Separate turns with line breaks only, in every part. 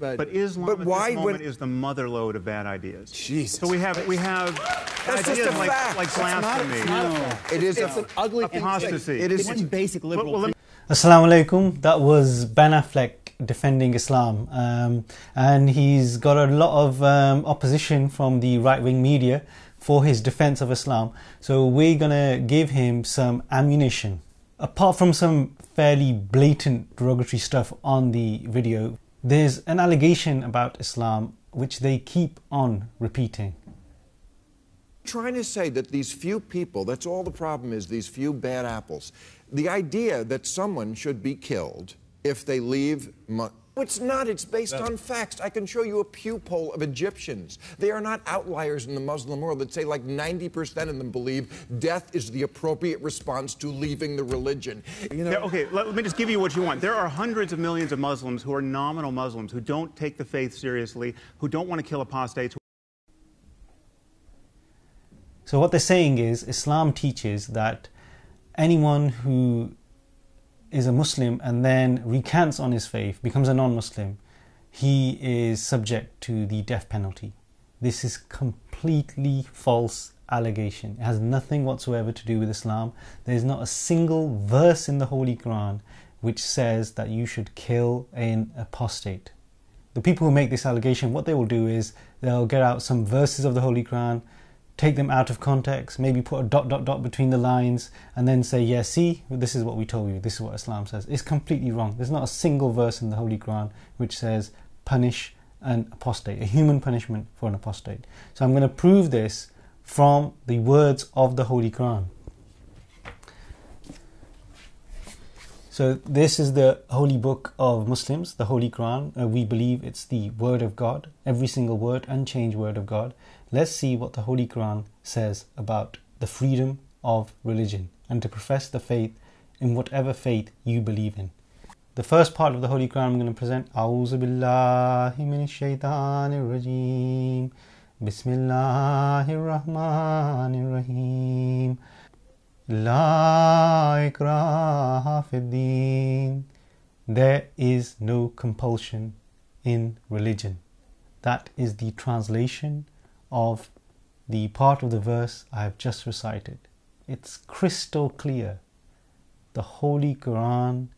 But Islam at this moment is the mother lode of bad ideas.
Jesus.
So we have
That's
ideas
just a fact.
like blasphemy.
It's an ugly
apostasy.
It is
one basic liberal.
Assalamu alaikum. That was Ben Affleck defending Islam, and he's got a lot of opposition from the right-wing media for his defense of Islam. So we're gonna give him some ammunition. Apart from some fairly blatant derogatory stuff on the video, there's an allegation about Islam which they keep on repeating.
Trying to say that these few people, that's all the problem is, these few bad apples. The idea that someone should be killed if they leave... It's not. It's based on facts. I can show you a Pew poll of Egyptians. They are not outliers in the Muslim world that say like 90% of them believe death is the appropriate response to leaving the religion. You know,
okay, let me just give you what you want. There are hundreds of millions of Muslims who are nominal Muslims, who don't take the faith seriously, who don't want to kill apostates.
So what they're saying is Islam teaches that anyone who is a Muslim and then recants on his faith, becomes a non-Muslim, he is subject to the death penalty. This is completely false allegation. It has nothing whatsoever to do with Islam. There is not a single verse in the Holy Quran which says that you should kill an apostate. The people who make this allegation, what they will do is they'll get out some verses of the Holy Quran, take them out of context, maybe put a ... between the lines, and then say, yeah, see, this is what we told you, this is what Islam says. It's completely wrong. There's not a single verse in the Holy Quran which says punish an apostate, a human punishment for an apostate. So I'm going to prove this from the words of the Holy Quran. So this is the holy book of Muslims, the Holy Quran. We believe it's the word of God, every single word, unchanged word of God. Let's see what the Holy Quran says about the freedom of religion and to profess the faith in whatever faith you believe in. The first part of the Holy Quran I'm going to present. A'udhu billahi minash shaitanir rajim. Bismillahir rahmanir rahim. La ikraha fid din. There is no compulsion in religion. That is the translation of the part of the verse I have just recited. It's crystal clear. The Holy Quran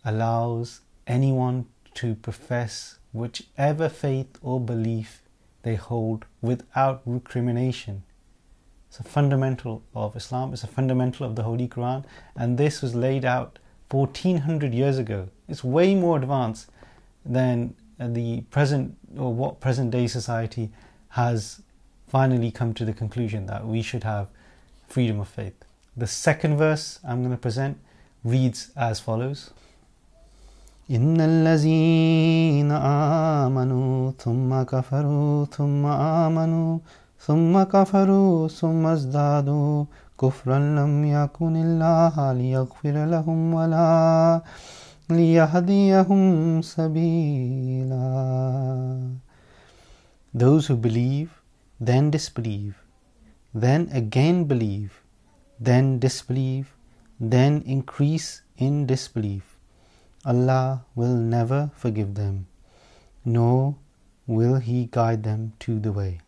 allows anyone to profess whichever faith or belief they hold without recrimination. It's a fundamental of Islam, it's a fundamental of the Holy Quran, and this was laid out 1400 years ago. It's way more advanced than the present, or what present day society has finally come to the conclusion that we should have freedom of faith. The second verse I'm going to present reads as follows. Innal lazina amanu thumma kafaru thumma amanu thumma kafaru thumma izdadu kufran lam yakunillaha liyaghfira lahum wala liyahdiyahum sabila. Those who believe, then disbelieve, then again believe, then disbelieve, then increase in disbelief. Allah will never forgive them, nor will He guide them to the way.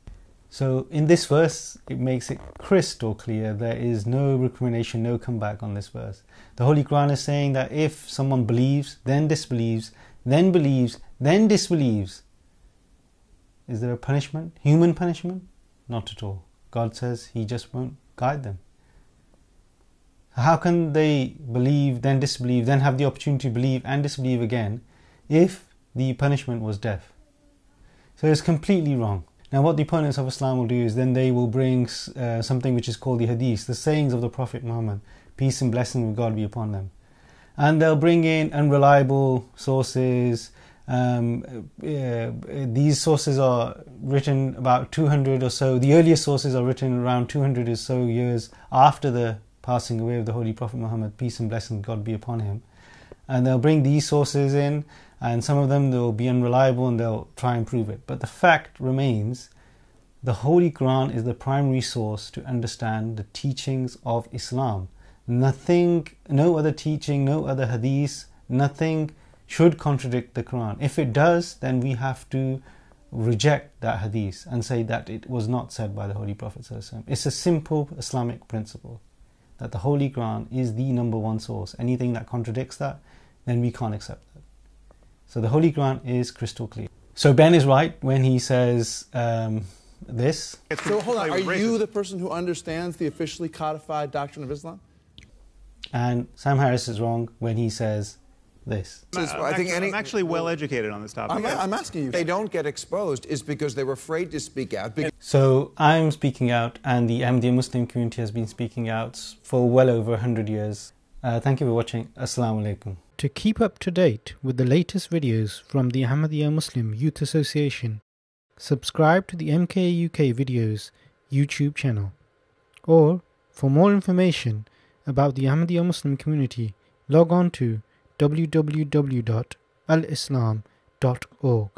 So in this verse, it makes it crystal clear there is no recrimination, no comeback on this verse. The Holy Quran is saying that if someone believes, then disbelieves, then believes, then disbelieves, is there a punishment? Human punishment? Not at all. God says He just won't guide them. How can they believe, then disbelieve, then have the opportunity to believe and disbelieve again if the punishment was death? So it's completely wrong. Now what the opponents of Islam will do is then they will bring something which is called the hadith, the sayings of the Prophet Muhammad, peace and blessing of God be upon them. And they'll bring in unreliable sources. These sources are written about 200 or so. The earliest sources are written around 200 or so years after the passing away of the Holy Prophet Muhammad, peace and blessing of God be upon him. And they'll bring these sources in, and some of them they'll be unreliable and they'll try and prove it. But the fact remains, the Holy Quran is the primary source to understand the teachings of Islam. Nothing, no other teaching, no other hadith, nothing should contradict the Quran. If it does, then we have to reject that hadith and say that it was not said by the Holy Prophet ﷺ. It's a simple Islamic principle that the Holy Quran is the number one source. Anything that contradicts that, then we can't accept that. So the Holy Quran is crystal clear. So Ben is right when he says this.
So hold on, are you the person who understands the officially codified doctrine of Islam?
And Sam Harris is wrong when he says this.
I'm actually well educated on this topic.
I'm asking you.
They don't get exposed is because they were afraid to speak out.
So I'm speaking out, and the Ahmadiyya Muslim community has been speaking out for well over 100 years. Thank you for watching. Assalamu alaikum. To keep up to date with the latest videos from the Ahmadiyya Muslim Youth Association, subscribe to the MK UK Videos YouTube channel. Or, for more information about the Ahmadiyya Muslim community, log on to www.alislam.org.